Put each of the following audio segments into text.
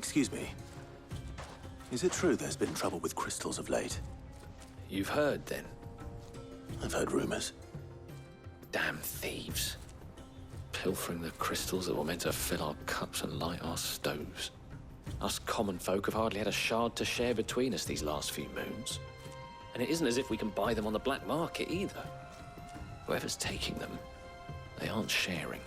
Excuse me. Is it true there's been trouble with crystals of late? You've heard, then? I've heard rumors. Damn thieves. Pilfering the crystals that were meant to fill our cups and light our stoves. Us common folk have hardly had a shard to share between us these last few moons. And it isn't as if we can buy them on the black market either. Whoever's taking them, they aren't sharing.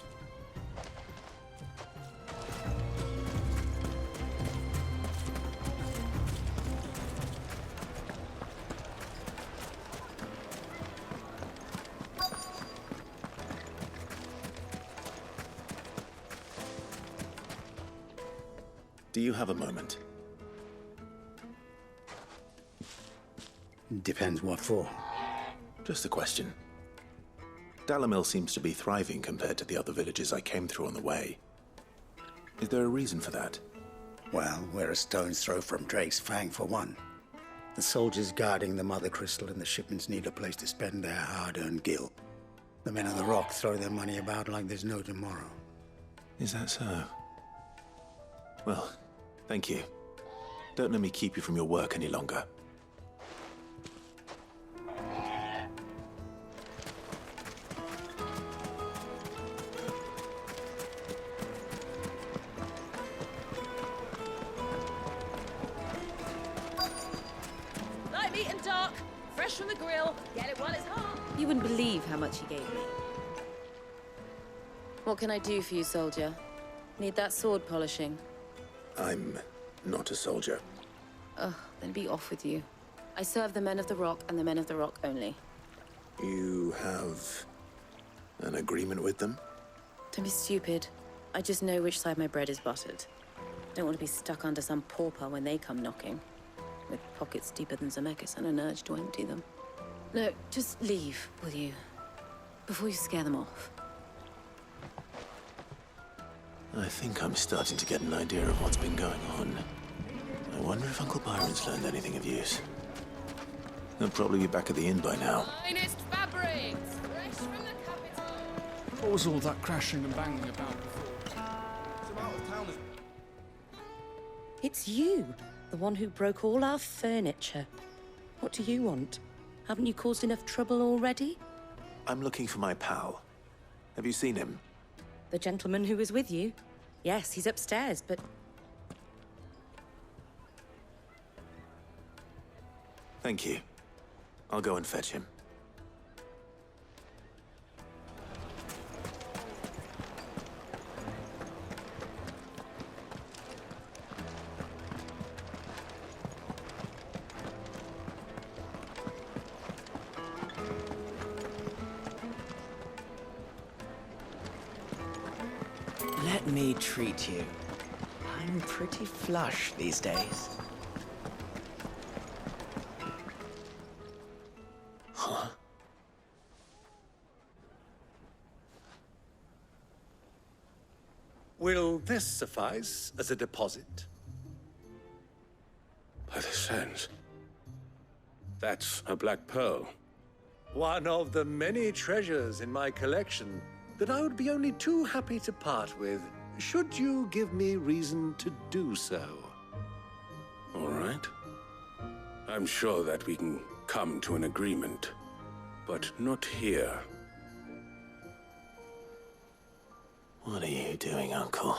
Do you have a moment? Depends what for. Just a question. Dalamil seems to be thriving compared to the other villages I came through on the way. Is there a reason for that? Well, we're a stone's throw from Drake's Fang, for one. The soldiers guarding the Mother Crystal and the shipments need a place to spend their hard-earned gil. The men of the Rock throw their money about like there's no tomorrow. Is that so? Well, thank you. Don't let me keep you from your work any longer. Light meat and dark, fresh from the grill. Get it while it's hot. You wouldn't believe how much he gave me. What can I do for you, soldier? Need that sword polishing? I'm not a soldier. Ugh, then be off with you. I serve the men of the Rock and the men of the Rock only. You have an agreement with them? Don't be stupid. I just know which side my bread is buttered. Don't want to be stuck under some pauper when they come knocking. With pockets deeper than Zemeckis and an urge to empty them. No, just leave, will you? Before you scare them off. I think I'm starting to get an idea of what's been going on. I wonder if Uncle Byron's learned anything of use. He'll probably be back at the inn by now. Finest fabrics, fresh from the capital. What was all that crashing and banging about before? It's you, the one who broke all our furniture. What do you want? Haven't you caused enough trouble already? I'm looking for my pal. Have you seen him? The gentleman who was with you? Yes, he's upstairs, but... Thank you. I'll go and fetch him. Let me treat you. I'm pretty flush these days. Huh? Will this suffice as a deposit? By the sands. That's a black pearl. One of the many treasures in my collection that I would be only too happy to part with, should you give me reason to do so. All right. I'm sure that we can come to an agreement, but not here. What are you doing, Uncle?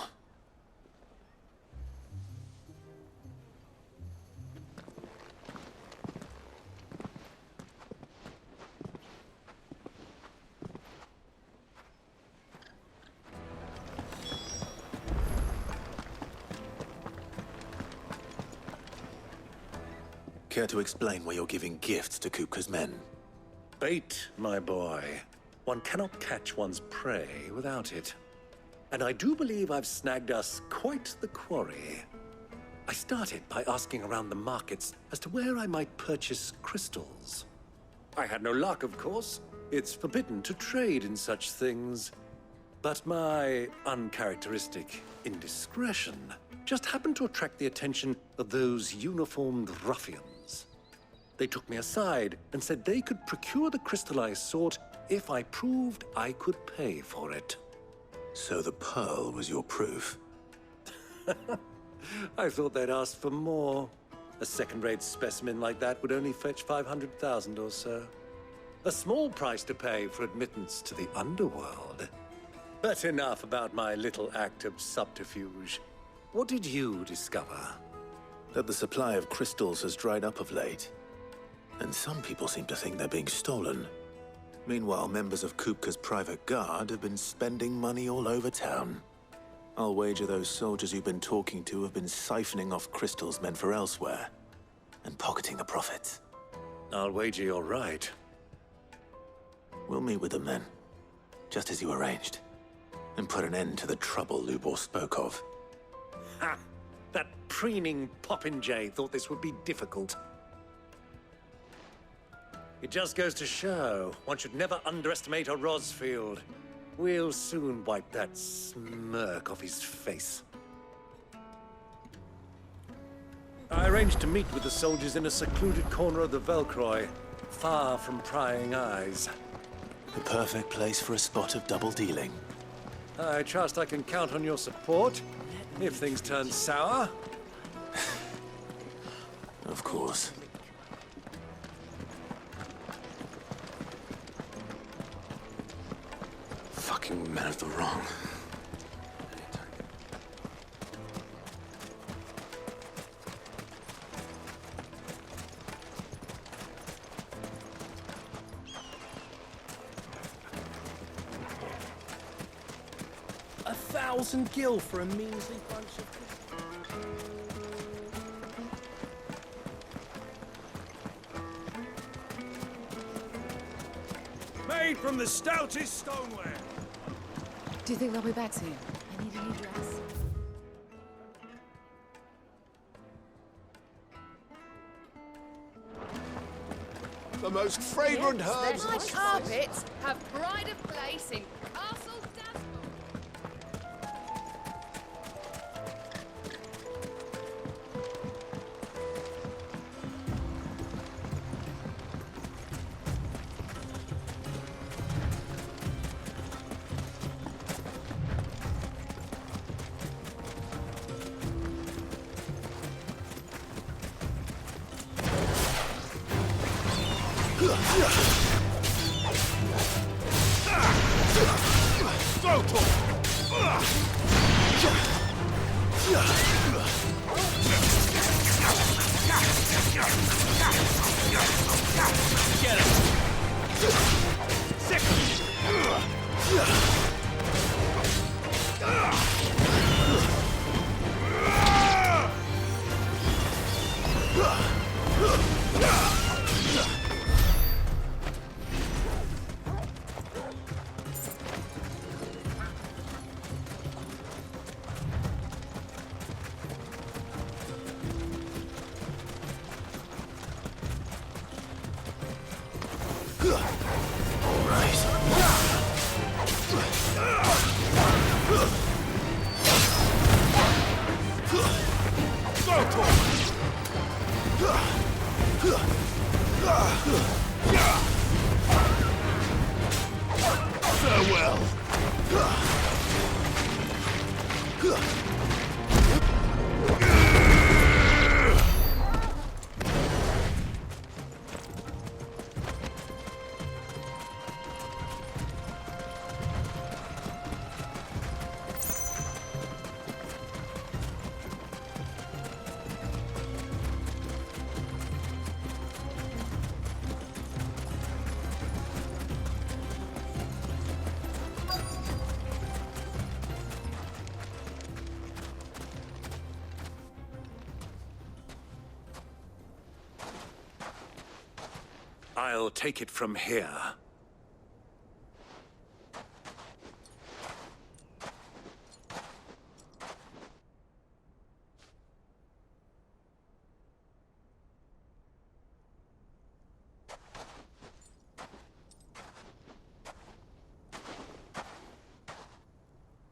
Care to explain why you're giving gifts to Kupka's men? Bait, my boy. One cannot catch one's prey without it. And I do believe I've snagged us quite the quarry. I started by asking around the markets as to where I might purchase crystals. I had no luck, of course. It's forbidden to trade in such things. But my uncharacteristic indiscretion just happened to attract the attention of those uniformed ruffians. They took me aside and said they could procure the crystal I sought if I proved I could pay for it. So the pearl was your proof? I thought they'd asked for more. A second-rate specimen like that would only fetch 500,000 or so. A small price to pay for admittance to the underworld. But enough about my little act of subterfuge. What did you discover? That the supply of crystals has dried up of late. And some people seem to think they're being stolen. Meanwhile, members of Kupka's private guard have been spending money all over town. I'll wager those soldiers you've been talking to have been siphoning off crystals meant for elsewhere, and pocketing the profits. I'll wager you're right. We'll meet with them then, just as you arranged, and put an end to the trouble Lubor spoke of. Ha! That preening popinjay thought this would be difficult. It just goes to show, one should never underestimate a Rosfield. We'll soon wipe that smirk off his face. I arranged to meet with the soldiers in a secluded corner of the Velcroy, far from prying eyes. The perfect place for a spot of double dealing. I trust I can count on your support, if things turn sour. Of course. Fucking men of the wrong. A 1,000 gil for a measly bunch of... Made from the stoutest stoneware. Do you think they'll be back soon? I need a new dress. The most fragrant herbs. My carpets have pride of place in Castle Dasmore. I'll take it from here.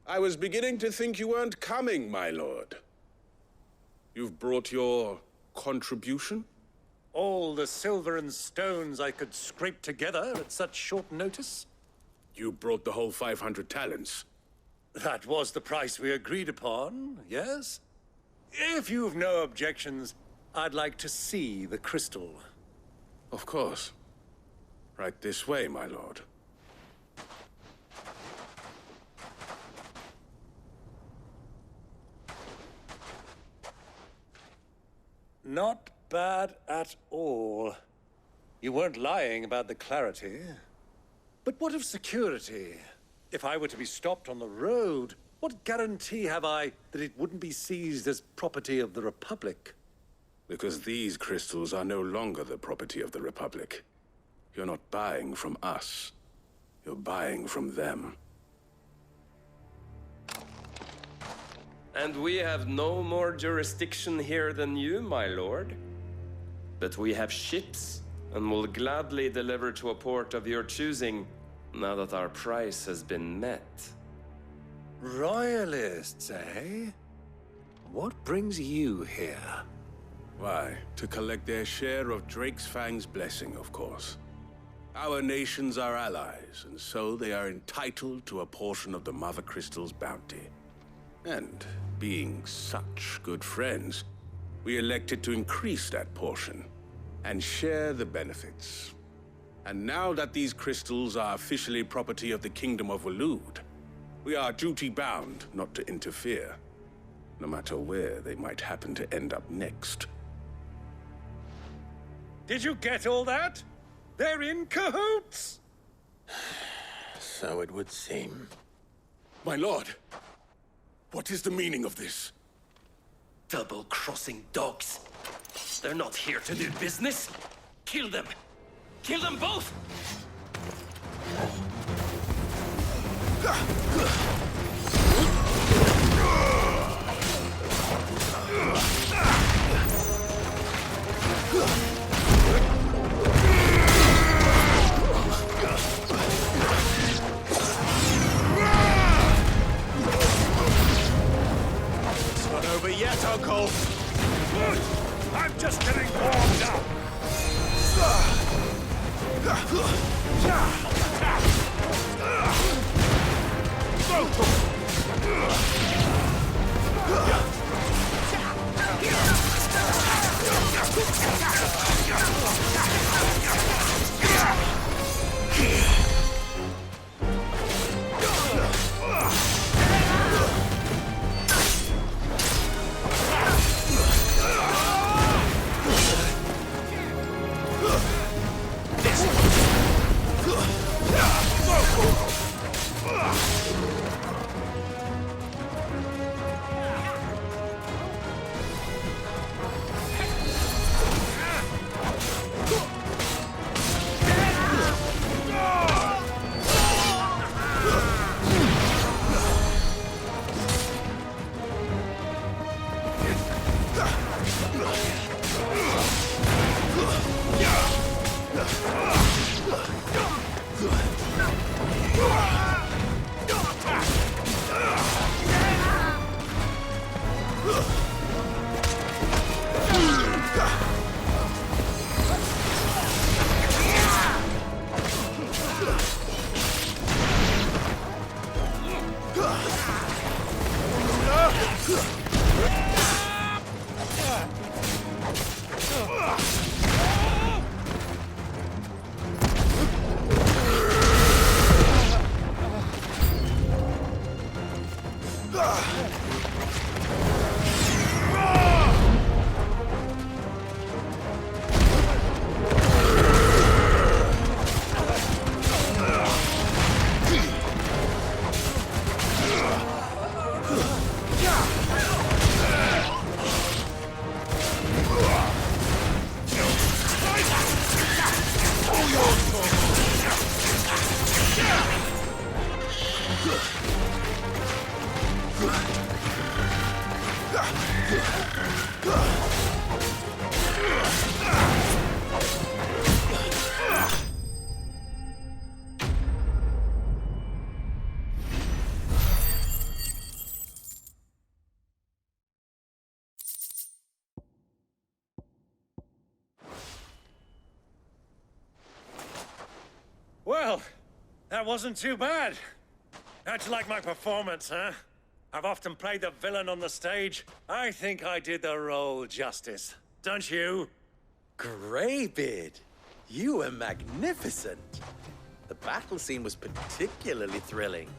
I was beginning to think you weren't coming, my lord. You've brought your contribution? All the silver and stones I could scrape together at such short notice? You brought the whole 500 talents. That was the price we agreed upon, yes? If you've no objections, I'd like to see the crystal. Of course. Right this way, my lord. Not bad at all. You weren't lying about the clarity. But what of security? If I were to be stopped on the road, what guarantee have I that it wouldn't be seized as property of the Republic? Because these crystals are no longer the property of the Republic. You're not buying from us. You're buying from them. And we have no more jurisdiction here than you, my lord. But we have ships, and will gladly deliver to a port of your choosing, now that our price has been met. Royalists, eh? What brings you here? Why, to collect their share of Drake's Fang's blessing, of course. Our nations are allies, and so they are entitled to a portion of the Mother Crystal's bounty. And being such good friends, we elected to increase that portion and share the benefits. And now that these crystals are officially property of the Kingdom of Waloed, we are duty-bound not to interfere, no matter where they might happen to end up next. Did you get all that? They're in cahoots! So it would seem. My lord, what is the meaning of this? Double-crossing dogs. They're not here to do business. Kill them. Kill them both! It's not over yet, Uncle! I'm just getting warmed up! Well, that wasn't too bad. How'd you like my performance, huh? I've often played the villain on the stage. I think I did the role justice. Don't you? Greybeard, you were magnificent. The battle scene was particularly thrilling.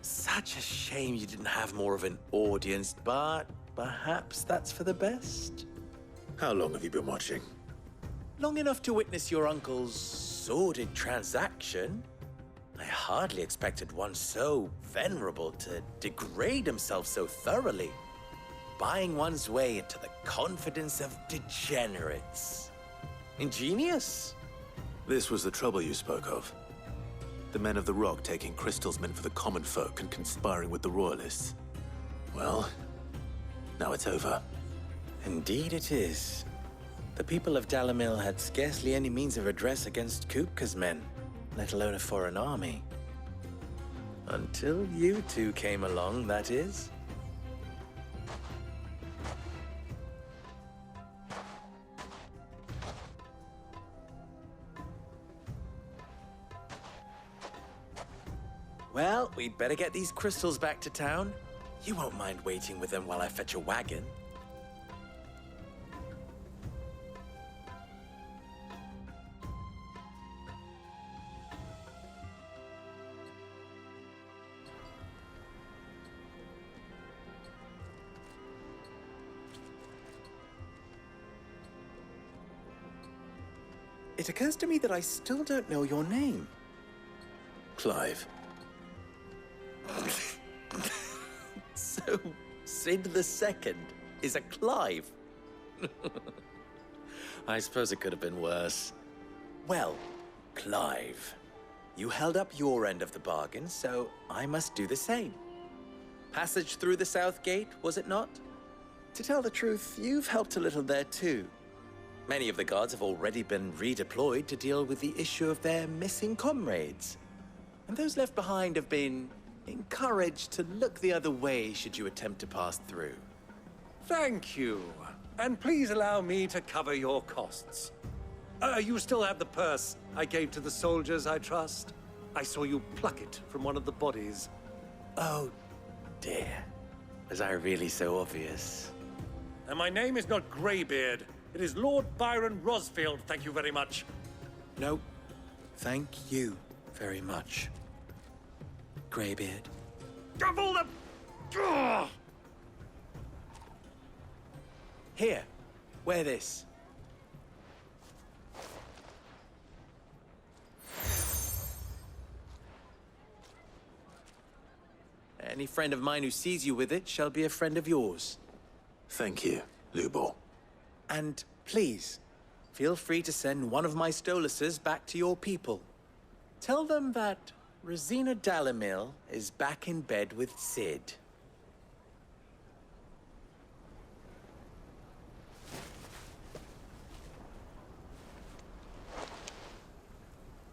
Such a shame you didn't have more of an audience, but perhaps that's for the best. How long have you been watching? Long enough to witness your uncle's sordid transaction. I hardly expected one so venerable to degrade himself so thoroughly, buying one's way into the confidence of degenerates. Ingenious. This was the trouble you spoke of. The men of the Rock taking Crystal's men for the common folk and conspiring with the Royalists. Well, now it's over. Indeed it is. The people of Dalimil had scarcely any means of redress against Kupka's men, let alone a foreign army. Until you two came along, that is. Well, we'd better get these crystals back to town. You won't mind waiting with them while I fetch a wagon. It occurs to me that I still don't know your name. Clive. So, Sid the Second is a Clive? I suppose it could have been worse. Well, Clive, you held up your end of the bargain, so I must do the same. Passage through the South Gate, was it not? To tell the truth, you've helped a little there too. Many of the guards have already been redeployed to deal with the issue of their missing comrades. And those left behind have been encouraged to look the other way should you attempt to pass through. Thank you. And please allow me to cover your costs. You still have the purse I gave to the soldiers, I trust? I saw you pluck it from one of the bodies. Oh, dear. Was I really so obvious? And my name is not Greybeard. It is Lord Byron Rosfield, thank you very much. No, thank you very much, Greybeard. Double the... Ugh! Here, wear this. Any friend of mine who sees you with it shall be a friend of yours. Thank you, Lubor. And please, feel free to send one of my Stoluses back to your people. Tell them that Rosina Dalimil is back in bed with Sid.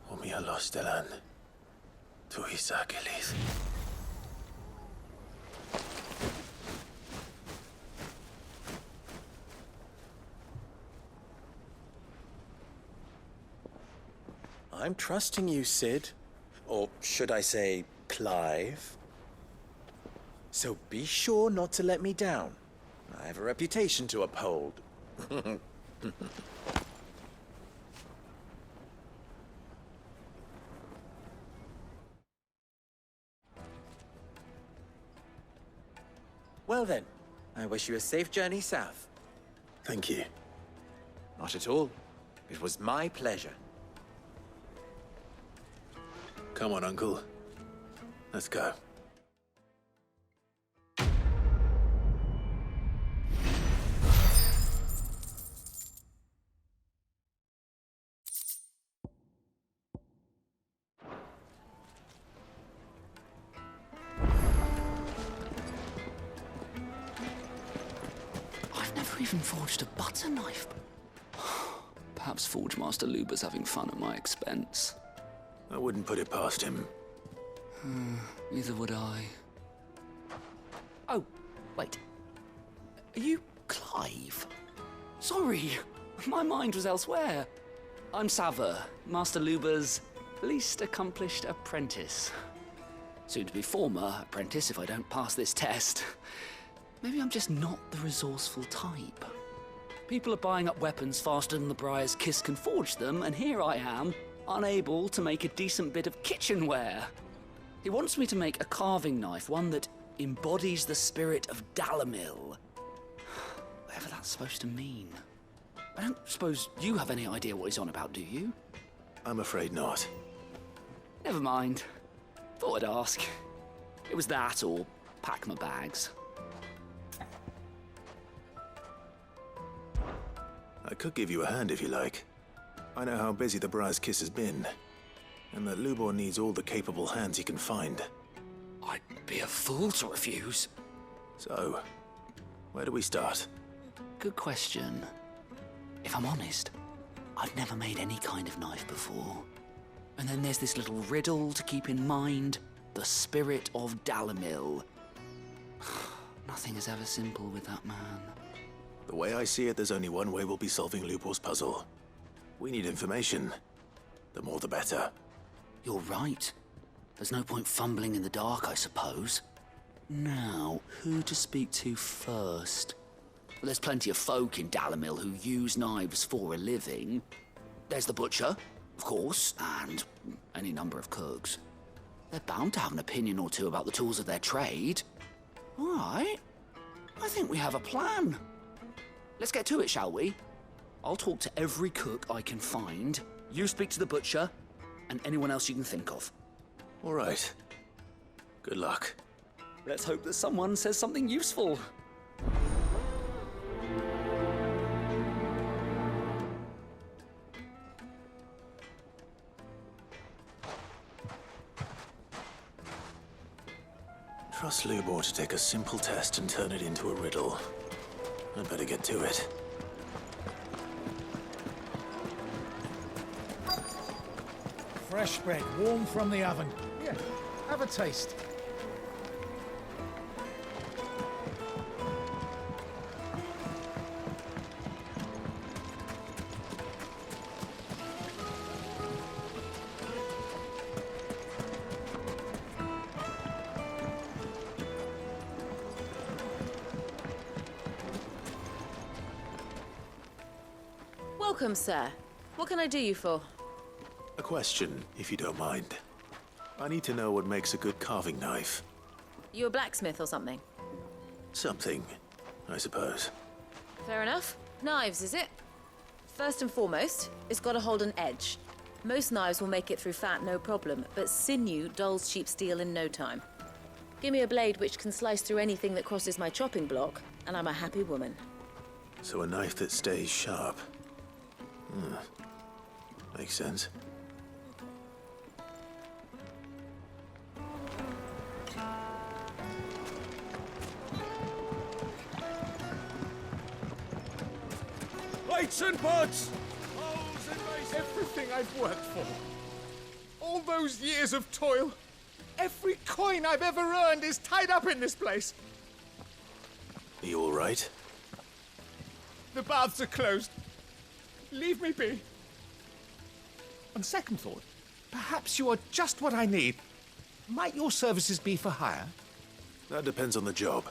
Omia Lostelan. Tuisa Achilles. I'm trusting you, Sid. Or should I say, Clive. So be sure not to let me down. I have a reputation to uphold. Well then, I wish you a safe journey south. Thank you. Not at all. It was my pleasure. Come on, Uncle. Let's go. I've never even forged a butter knife. Perhaps Forge Master Luber's having fun at my expense. I wouldn't put it past him. Neither would I. Oh, wait. Are you Clive? Sorry, my mind was elsewhere. I'm Sava, Master Luber's least accomplished apprentice. Soon to be former apprentice if I don't pass this test. Maybe I'm just not the resourceful type. People are buying up weapons faster than the Briar's Kiss can forge them, and here I am, unable to make a decent bit of kitchenware. He wants me to make a carving knife, one that embodies the spirit of Dalamil. Whatever that's supposed to mean. I don't suppose you have any idea what he's on about, do you? I'm afraid not. Never mind. Thought I'd ask. It was that or pack my bags. I could give you a hand if you like. I know how busy the Briar's Kiss has been, and that Lubor needs all the capable hands he can find. I'd be a fool to refuse. So, where do we start? Good question. If I'm honest, I've never made any kind of knife before. And then there's this little riddle to keep in mind. The spirit of Dalamil. Nothing is ever simple with that man. The way I see it, there's only one way we'll be solving Lubor's puzzle. We need information. The more the better. You're right. There's no point fumbling in the dark, I suppose. Now, who to speak to first? Well, there's plenty of folk in Dalamil who use knives for a living. There's the butcher, of course, and any number of cooks. They're bound to have an opinion or two about the tools of their trade. All right. I think we have a plan. Let's get to it, shall we? I'll talk to every cook I can find. You speak to the butcher, and anyone else you can think of. All right. Good luck. Let's hope that someone says something useful. Trust Lubor to take a simple test and turn it into a riddle. I'd better get to it. Fresh bread, warm from the oven. Yeah, have a taste. Welcome, sir. What can I do you for? A question, if you don't mind. I need to know what makes a good carving knife. You a blacksmith or something? Something, I suppose. Fair enough. Knives, is it? First and foremost, it's got to hold an edge. Most knives will make it through fat, no problem, but sinew dulls cheap steel in no time. Give me a blade which can slice through anything that crosses my chopping block, and I'm a happy woman. So a knife that stays sharp. Makes sense. Lights and buds! Everything I've worked for. All those years of toil. Every coin I've ever earned is tied up in this place. Are you all right? The baths are closed. Leave me be. On second thought, perhaps you are just what I need. Might your services be for hire? That depends on the job.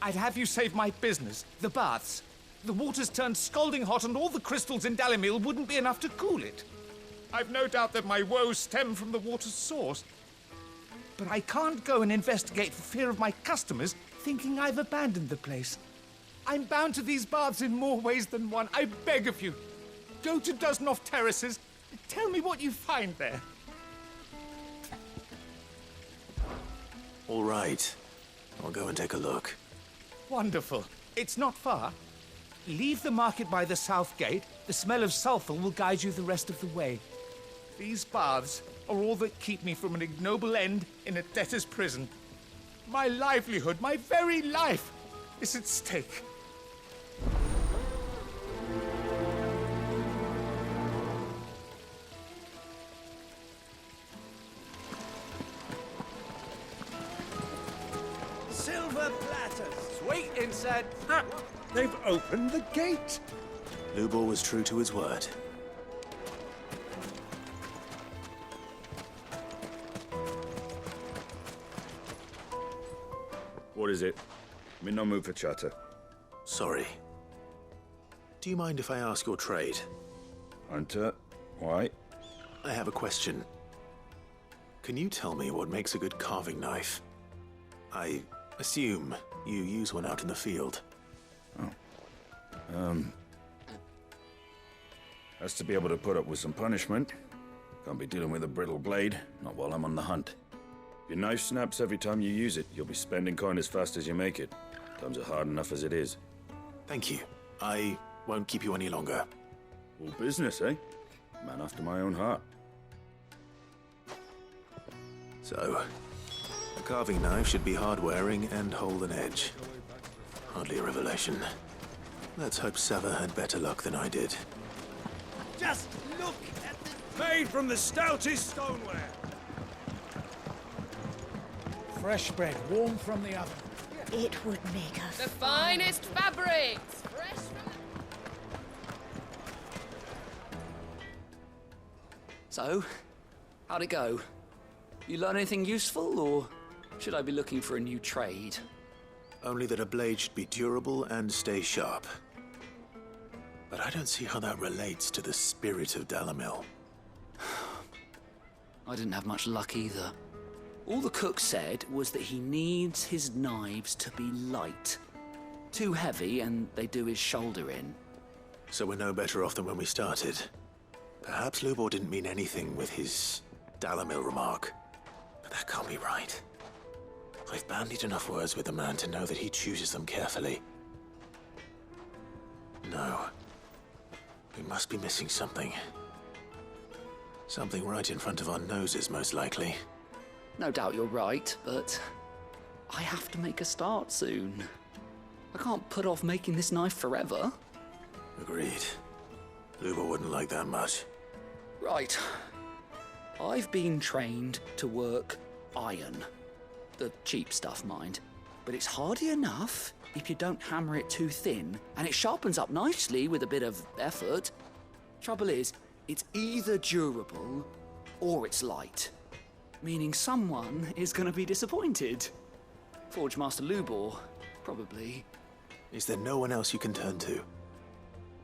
I'd have you save my business, the baths. The water's turned scalding hot and all the crystals in Dalamil wouldn't be enough to cool it. I've no doubt that my woes stem from the water's source. But I can't go and investigate for fear of my customers thinking I've abandoned the place. I'm bound to these baths in more ways than one. I beg of you. Go to Dusnov Terraces. Tell me what you find there. All right. I'll go and take a look. Wonderful. It's not far. Leave the market by the south gate. The smell of sulfur will guide you the rest of the way. These baths are all that keep me from an ignoble end in a debtor's prison. My livelihood, my very life, is at stake. Silver platters! Wait inside. They've opened the gate! Lubor was true to his word. What is it? I'm in no mood for chatter. Sorry. Do you mind if I ask your trade? Hunter, why? I have a question. Can you tell me what makes a good carving knife? I assume you use one out in the field. Has to be able to put up with some punishment. Can't be dealing with a brittle blade, not while I'm on the hunt. If your knife snaps every time you use it, you'll be spending coin as fast as you make it. Times are hard enough as it is. Thank you. I won't keep you any longer. All business, eh? Man after my own heart. So, a carving knife should be hard-wearing and hold an edge. Hardly a revelation. Let's hope Sava had better luck than I did. Just look at the... Made from the stoutest stoneware. Fresh bread, warm from the oven. It would make a... The finest fabrics! Fresh from... So, how'd it go? You learn anything useful, or should I be looking for a new trade? Only that a blade should be durable and stay sharp. But I don't see how that relates to the spirit of Dalimil. I didn't have much luck either. All the cook said was that he needs his knives to be light. Too heavy and they do his shoulder in. So we're no better off than when we started. Perhaps Lubor didn't mean anything with his Dalimil remark. But that can't be right. I've bandied enough words with the man to know that he chooses them carefully. No. We must be missing something. Something right in front of our noses, most likely. No doubt you're right, but I have to make a start soon. I can't put off making this knife forever. Agreed. Lubor wouldn't like that much. Right. I've been trained to work iron. The cheap stuff, mind. But it's hardy enough if you don't hammer it too thin, and it sharpens up nicely with a bit of effort. Trouble is, it's either durable or it's light. Meaning someone is going to be disappointed. Forge Master Lubor, probably. Is there no one else you can turn to?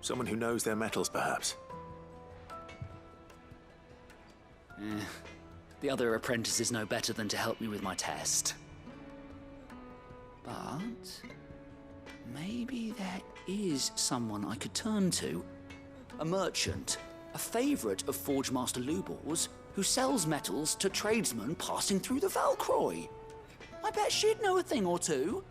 Someone who knows their metals, perhaps? The other apprentice is no better than to help me with my test. But maybe there is someone I could turn to. A merchant, a favorite of Forge Master Lubor's, who sells metals to tradesmen passing through the Valcroy. I bet she'd know a thing or two.